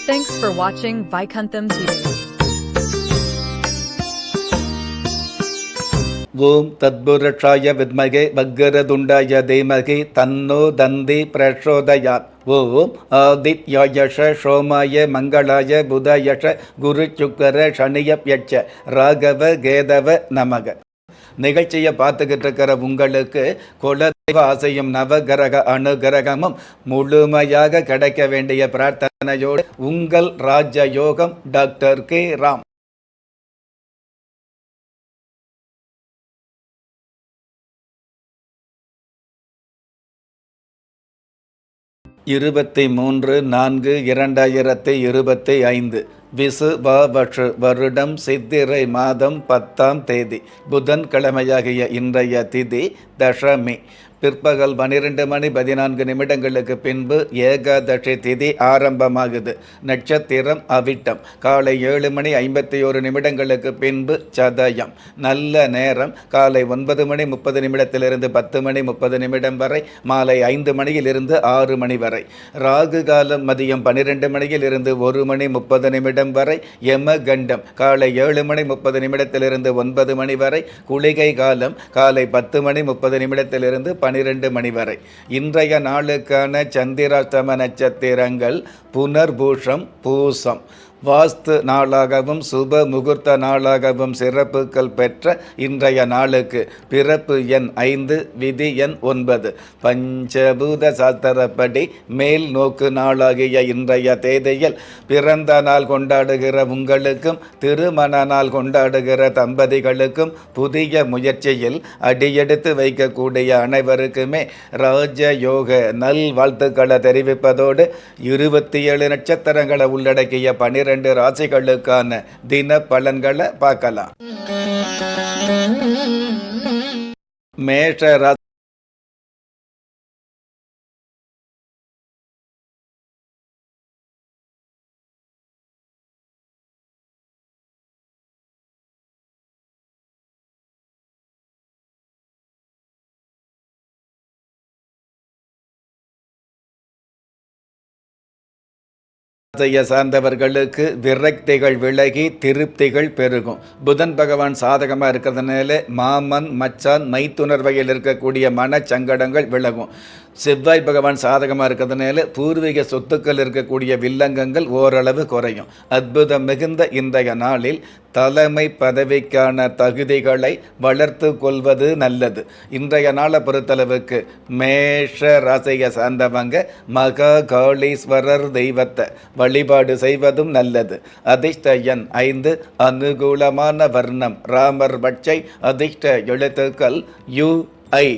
Thanks for watching Vaikuntham TV. ஓம் தத்புருஷாய வித்மகே வக்கரதுண்டாய தீமகி தன்னோ தந்தி பிரச்சோதயாத். ஓம் ஆதித்யாயஷ சோமாய மங்களாய புதயஷ குரு சுக்கர சனியப்யட்ச ராகவ கேதவ நமக. நிகழ்ச்சியை பார்த்துக்கிட்டு இருக்கிற உங்களுக்கு குலதெய்வ ஆசையும் நவகிரக அனுகிரகமும் முழுமையாக கிடைக்க வேண்டிய பிரார்த்தனையோடு உங்கள் ராஜயோகம் டாக்டர் கே ராம். 23/4/2025 விசுவாவஷு வருடம் சித்திரை மாதம் 10ஆம் தேதி புதன்கிழமையாகிய இன்றைய திதி தசமி. பிற்பகல் 12:14 பின்பு ஏகாதசி திதி ஆரம்பமாகுது. நட்சத்திரம் அவிட்டம். காலை 7:51 பின்பு சதயம். நல்ல நேரம் காலை 9:30 10:30 வரை, மாலை 5 6 மணி வரை. ராகு காலம் மதியம் 12 1:30 வரை. யமகண்டம் காலை 7:30 9 வரை. குளிகை காலம் காலை 10:30 12 மணி வரை. இன்றைய நாளுக்கான சந்திராஷ்டம நட்சத்திரங்கள் புனர்பூஷம், பூசம். வாஸ்து நாளாகவும் சுப முகூர்த்த நாளாகவும் சிறப்புகள் பெற்ற இன்றைய நாளுக்கு பிறப்பு எண் 5, விதி எண் 9. பஞ்சபூத சாஸ்திரப்படி மேல் நோக்கு நாளாகிய இன்றைய தேதியில் பிறந்த நாள் கொண்டாடுகிற உங்களுக்கும் திருமண நாள் கொண்டாடுகிற தம்பதிகளுக்கும் புதிய முயற்சியில் அடியெடுத்து வைக்கக்கூடிய அனைவருக்குமே ராஜயோக நல் வாழ்த்துக்களை தெரிவிப்பதோடு 27 நட்சத்திரங்களை உள்ளடக்கிய 12 ராசிகளுக்கான தின பலன்களை பார்க்கலாம். மேஷ ராசி சார்ந்தவர்களுக்கு விரக்திகள் விலகி திருப்திகள் பெருகும். புதன் பகவான் சாதகமாக இருக்கிறதுனால மாமன் மச்சான் மைத்துனர் வகையில் இருக்கக்கூடிய மனச்சங்கடங்கள் விலகும். செவ்வாய் பகவான் சாதகமாக இருக்கிறதுனால பூர்வீக சொத்துக்கள் இருக்கக்கூடிய வில்லங்கங்கள் ஓரளவு குறையும். அற்புதம் மிகுந்த இன்றைய நாளில் தலைமை பதவிக்கான தகுதிகளை வளர்த்து கொள்வது நல்லது. இன்றைய நாளை பொறுத்தளவுக்கு மேஷ ராசியை சார்ந்தவங்க மகா காளீஸ்வரர் தெய்வத்தை வழிபாடு செய்வதும் நல்லது. அதிர்ஷ்ட எண் 5, அனுகூலமான வர்ணம் ராமர் பட்சை. அதிர்ஷ்ட எழுத்துக்கள் UI.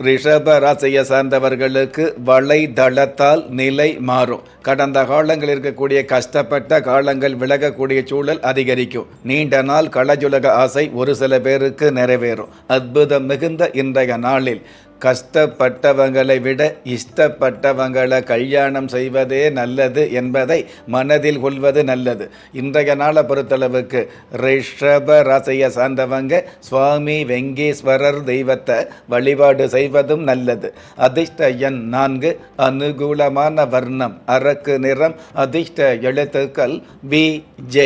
ரிஷப ராசியை சார்ந்தவர்களுக்கு வலைதளத்தால் நிலை மாறும். கடந்த காலங்களில் இருக்கக்கூடிய கஷ்டப்பட்ட காலங்கள் விலகக்கூடிய சூழல் அதிகரிக்கும். நீண்ட நாள் களஜுலக ஆசை ஒரு சில பேருக்கு நிறைவேறும். அற்புதம் மிகுந்த இன்றைய நாளில் கஷ்டப்பட்டவங்களை விட இஷ்டப்பட்டவங்களை கல்யாணம் செய்வதே நல்லது என்பதை மனதில் கொள்வது நல்லது. இன்றைய நாளை பொறுத்தளவுக்கு ரிஷப ராசியை சார்ந்தவங்க சுவாமி வெங்கீஸ்வரர் தெய்வத்தை வழிபாடு செய்வதும் நல்லது. அதிர்ஷ்ட எண் 4, அனுகூலமான வர்ணம் அரக்கு நிறம். அதிர்ஷ்ட எழுத்துக்கள் BJ.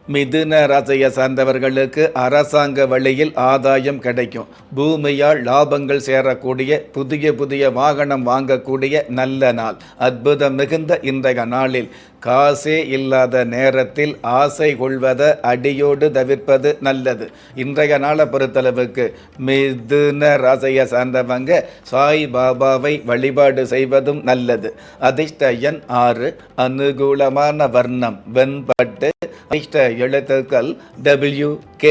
மிதுன ராசியை சார்ந்தவர்களுக்கு அரசாங்க வழியில் ஆதாயம் கிடைக்கும். பூமியால் லாபங்கள் சேரக்கூடிய புதிய வாகனம் வாங்கக்கூடிய நல்ல நாள். அற்புதம் மிகுந்த இன்றைய நாளில் காசே இல்லாத நேரத்தில் ஆசை கொள்வதை அடியோடு தவிர்ப்பது நல்லது. இன்றைய நாளை பொறுத்தளவுக்கு மிதுன ராசியை சார்ந்தவங்க சாய் பாபாவை வழிபாடு செய்வதும் நல்லது. அதிர்ஷ்ட எண் 6, அனுகூலமான வர்ணம் வெண்பட்டு. அதிர்ஷ்ட எழுத்துக்கள் WK.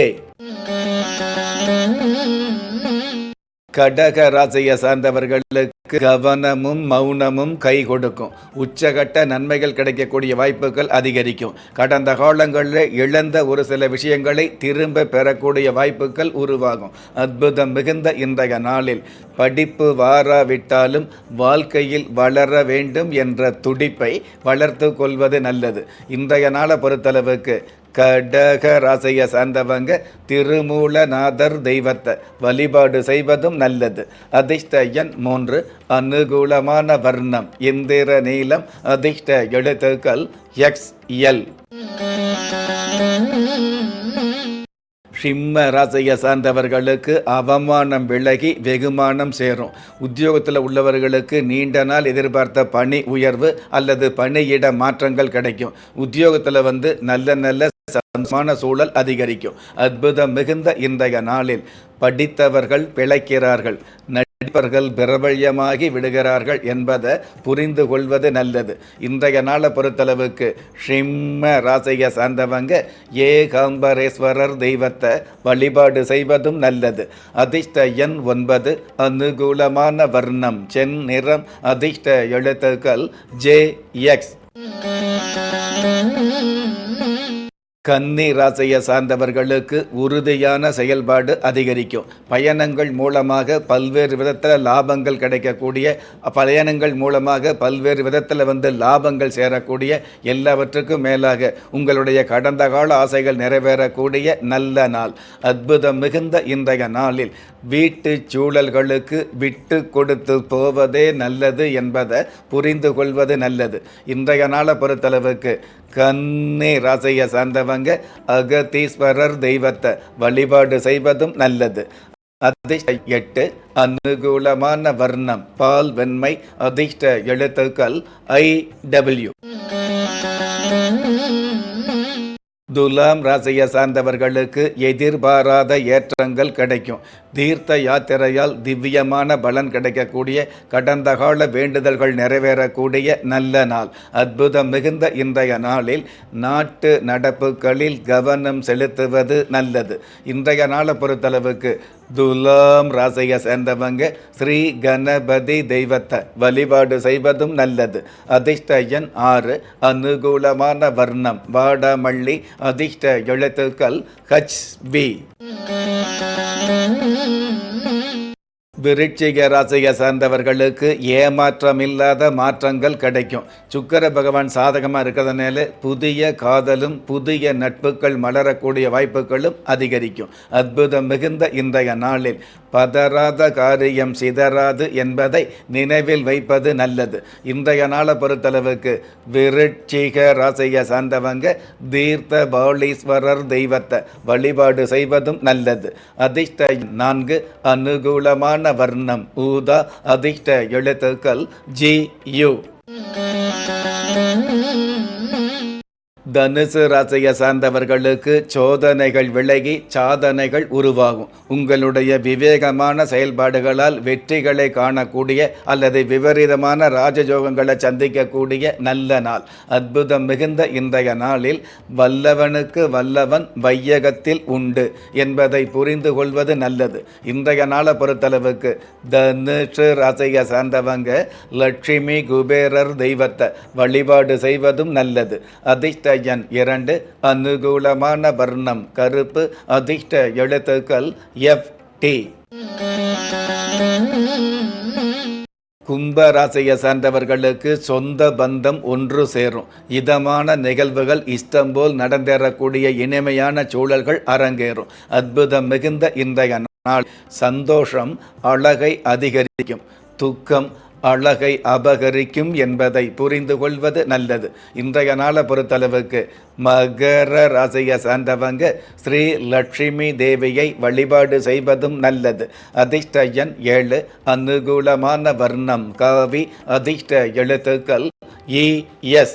கடக ராசியை சார்ந்தவர்களுக்கு கவனமும் மௌனமும் கை கொடுக்கும். உச்சகட்ட நன்மைகள் கிடைக்கக்கூடிய வாய்ப்புகள் அதிகரிக்கும். கடந்த காலங்களில் இழந்த ஒரு சில விஷயங்களை திரும்ப பெறக்கூடிய வாய்ப்புகள் உருவாகும். அற்புதம் மிகுந்த இன்றைய நாளில் படிப்பு வாராவிட்டாலும் வாழ்க்கையில் வளர வேண்டும் என்ற துடிப்பை வளர்த்து கொள்வது நல்லது. இன்றைய நாளை பொறுத்தளவுக்கு கடக ராசியை சார்ந்தவங்க திருமூலநாதர் தெய்வத்தை வழிபாடு செய்வதும் நல்லது. அதிர்ஷ்ட எண் 3. அனுகூலமான வர்ணம் இந்திர நீலம். அதிர்ஷ்ட எழுத்துக்கள் XL. சிம்ம ராசியை சார்ந்தவர்களுக்கு அவமானம் விலகி வெகுமானம் சேரும். உத்தியோகத்தில் உள்ளவர்களுக்கு நீண்ட நாள் எதிர்பார்த்த பணி உயர்வு அல்லது பணியிட மாற்றங்கள் கிடைக்கும். உத்தியோகத்தில் நல்ல சந்தோஷமான சூழல் அதிகரிக்கும். அற்புதம் மிகுந்த இன்றைய நாளில் படித்தவர்கள் பிழைக்கிறார்கள், நடிப்பவர்கள் பிரபல்யமாகி விடுகிறார்கள் என்பதை புரிந்து கொள்வது நல்லது. இன்றைய நாளை பொறுத்தளவுக்கு சிம்ம ராசியை சார்ந்தவங்க ஏகாம்பரேஸ்வரர் தெய்வத்தை வழிபாடு செய்வதும் நல்லது. அதிர்ஷ்ட எண் 9. அனுகூலமான வர்ணம் செந்நிறம். அதிர்ஷ்ட எழுத்துக்கள் JX. கன்னி ராசியை சார்ந்தவர்களுக்கு உறுதியான செயல்பாடு அதிகரிக்கும். பயணங்கள் மூலமாக பல்வேறு விதத்தில் லாபங்கள் கிடைக்கக்கூடிய, பயணங்கள் மூலமாக பல்வேறு விதத்தில் லாபங்கள் சேரக்கூடிய, எல்லாவற்றுக்கும் மேலாக உங்களுடைய கடந்த கால ஆசைகள் நிறைவேறக்கூடிய நல்ல நாள். அற்புதம் மிகுந்த இன்றைய நாளில் வீட்டு சூழல்களுக்கு விட்டு கொடுத்து போவதே நல்லது என்பதை புரிந்து கொள்வது நல்லது. இன்றைய நாளை பொறுத்தளவுக்கு கன்னி ராசியை சார்ந்தவங்க அகதீஸ்வரர் தெய்வத்தை வழிபாடு செய்வதும் நல்லது. அதிர்ஷ்ட 8. அனுகூலமான வர்ணம் பால் வெண்மை. அதிர்ஷ்ட எழுத்துக்கள் IW. துலாம் ராசியை சார்ந்தவர்களுக்கு எதிர்பாராத ஏற்றங்கள் கிடைக்கும். தீர்த்த யாத்திரையால் திவ்யமான பலன் கிடைக்கக்கூடிய, கடந்த கால வேண்டுதல்கள் நிறைவேறக்கூடிய நல்ல நாள். அற்புதம் மிகுந்த இன்றைய நாளில் நாட்டு நடப்புகளில் கவனம் செலுத்துவது நல்லது. இன்றைய நாளை பொறுத்தளவுக்கு துலாம் ராசியை சேர்ந்தவங்க ஸ்ரீ கணபதி தெய்வத்தை வழிபாடு செய்வதும் நல்லது. அதிர்ஷ்ட எண் 6. அனுகூலமான வர்ணம் வாடாமல்லி. அதிர்ஷ்ட எழுத்துக்கள் HB. விருச்சிக ராசியை சார்ந்தவர்களுக்கு ஏமாற்றமில்லாத மாற்றங்கள் கிடைக்கும். சுக்கிர பகவான் சாதகமாக இருக்கிறதுனால புதிய காதலும் புதிய நட்புகள் மலரக்கூடிய வாய்ப்புகளும் அதிகரிக்கும். அற்புதம் மிகுந்த இன்றைய நாளில் பதறாத காரியம் சிதறாது என்பதை நினைவில் வைப்பது நல்லது. இன்றைய நாளை பொறுத்தளவுக்கு விருச்சிக ராசியை சார்ந்தவங்க தீர்த்த பாலீஸ்வரர் தெய்வத்தை வழிபாடு செய்வதும் நல்லது. அதிர்ஷ்ட 4. அனுகூலமான வர்ணம் ஊதா. அதிர்ஷ்ட எழுத்துக்கள் GU. தனுசு ராசியை சார்ந்தவர்களுக்கு சோதனைகள் விலகி சாதனைகள் உருவாகும். உங்களுடைய விவேகமான செயல்பாடுகளால் வெற்றிகளை காணக்கூடிய அல்லது விபரீதமான ராஜயோகங்களை சந்திக்கக்கூடிய நல்ல நாள். அற்புதம் மிகுந்த இன்றைய நாளில் வல்லவனுக்கு வல்லவன் வையகத்தில் உண்டு என்பதை புரிந்து கொள்வது நல்லது. இன்றைய நாளை பொறுத்தளவுக்கு தனுசு ராசியை சார்ந்தவங்க லட்சுமி குபேரர் தெய்வத்தை வழிபாடு செய்வதும் நல்லது. அதிர்ஷ்ட எண் 2. அனுகூலமான வர்ணம் கருப்பு. அதிர்ஷ்ட எழுத்துக்கள் FT. கும்ப ராசியை சார்ந்தவர்களுக்கு சொந்த பந்தம் ஒன்று சேரும். இதமான நிகழ்வுகள் இஷ்டம் போல் நடந்தேறக்கூடிய இனிமையான சூழல்கள் அரங்கேறும். அற்புதம் மிகுந்த இன்றைய நாள் சந்தோஷம் அழகை அதிகரிக்கும், துக்கம் அழகை அபகரிக்கும் என்பதை புரிந்து கொள்வது நல்லது. இன்றைய நாளை பொறுத்தளவுக்கு மகர ராசியை சார்ந்தவங்க ஸ்ரீ லட்சுமி தேவியை வழிபாடு செய்வதும் நல்லது. அதிர்ஷ்ட எண் 7. அனுகூலமான வர்ணம் காவி. அதிர்ஷ்ட எழுத்துக்கள் ES.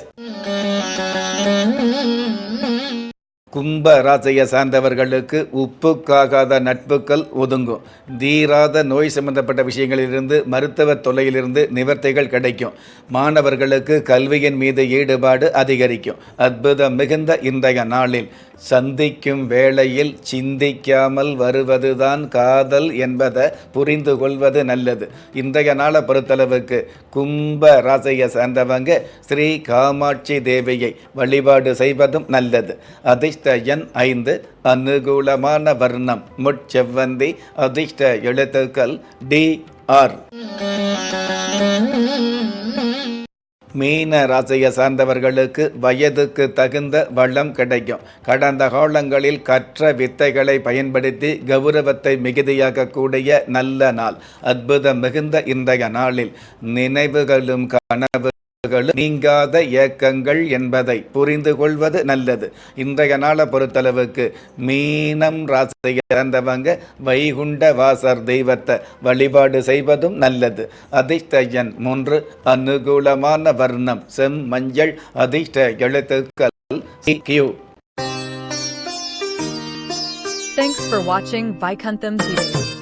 கும்ப ராசியை சார்ந்தவர்களுக்கு உப்புக்காகாத நட்புகள் ஒதுங்கும். தீராத நோய் சம்பந்தப்பட்ட விஷயங்களிலிருந்து மருத்துவ தொல்லையிலிருந்து நிவர்த்திகள் கிடைக்கும். மாணவர்களுக்கு கல்வியின் மீது ஈடுபாடு அதிகரிக்கும். அற்புதம் மிகுந்த இன்றைய நாளில் சந்திக்கும் வேளையில் சிந்திக்காமல் வருவதுதான் காதல் என்பதை புரிந்து கொள்வது நல்லது. இன்றைய நாளை பொறுத்தளவுக்கு கும்ப ராசியை சார்ந்தவங்க ஸ்ரீ காமாட்சி தேவியை வழிபாடு செய்வதும் நல்லது. அதிர்ஷ்ட எண் 5. அனுகூலமான வர்ணம் முட்செவ்வந்தி. அதிர்ஷ்ட எழுத்துக்கள் DR. மீன ராசியை சார்ந்தவர்களுக்கு வயதுக்கு தகுந்த வளம் கிடைக்கும். கடந்த காலங்களில் கற்ற வித்தைகளை பயன்படுத்தி கௌரவத்தை மிகுதியாக்கக்கூடிய நல்ல நாள். அற்புதம் மிகுந்த இன்றைய நாளில் நினைவுகளும் கனவு நீங்காத ஏக்கங்கள் என்பதை புரிந்து கொள்வது நல்லது. இன்றைய நாளை பொறுத்தளவுக்கு மீனம் ராசியை சேர்ந்தவங்க வைகுண்ட வாசர் தெய்வத்தை வழிபாடு செய்வதும் நல்லது. அதிர்ஷ்ட எண் 3, அனுகூலமான வர்ணம் செம் மஞ்சள், அதிர்ஷ்ட எழுத்துக்கள் Q. Thanks for watching Vaikuntham TV.